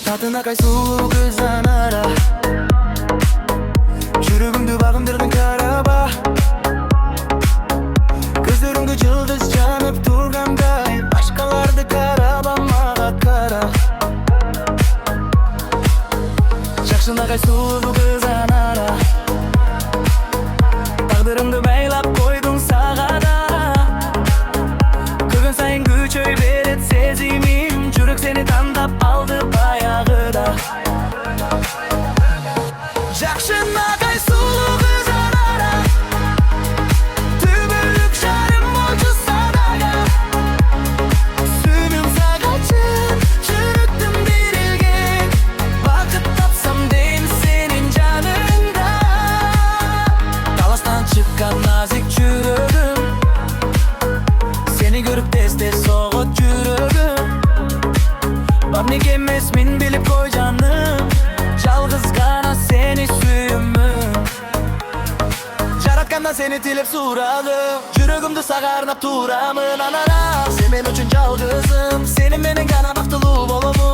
따뜻나갈 수 그잖아라 주르금도 bagımdırdın karaba Gözlerimde yıldız yanıp durganda Başkalardı karaba mağa kara Жақшынағай сұлу қыз анара Тағдырымды байлап қойдың сағада Көрген сайын күшей берет сезімім Жүрек сені таңдап алды баяғыда Жақшынағай сұлу қыз анара Түбілік жарым болшы санаға Сүймем сағатшын жүректім берілген Бақыт тапсам деймін сенің жаныңда Таластан шыққан назик жүрегім Seni görüp tez-tez soğut жүрегім Бар неге емес мен біліп қой жаным Жалғыз ғана сені сүйімін Жаратканда сені тілеп сұрадым Жүрегімді саған арнап тұрамын анара Сен мен үшін жалғызым Сенің менен ғана бақыттылы боламын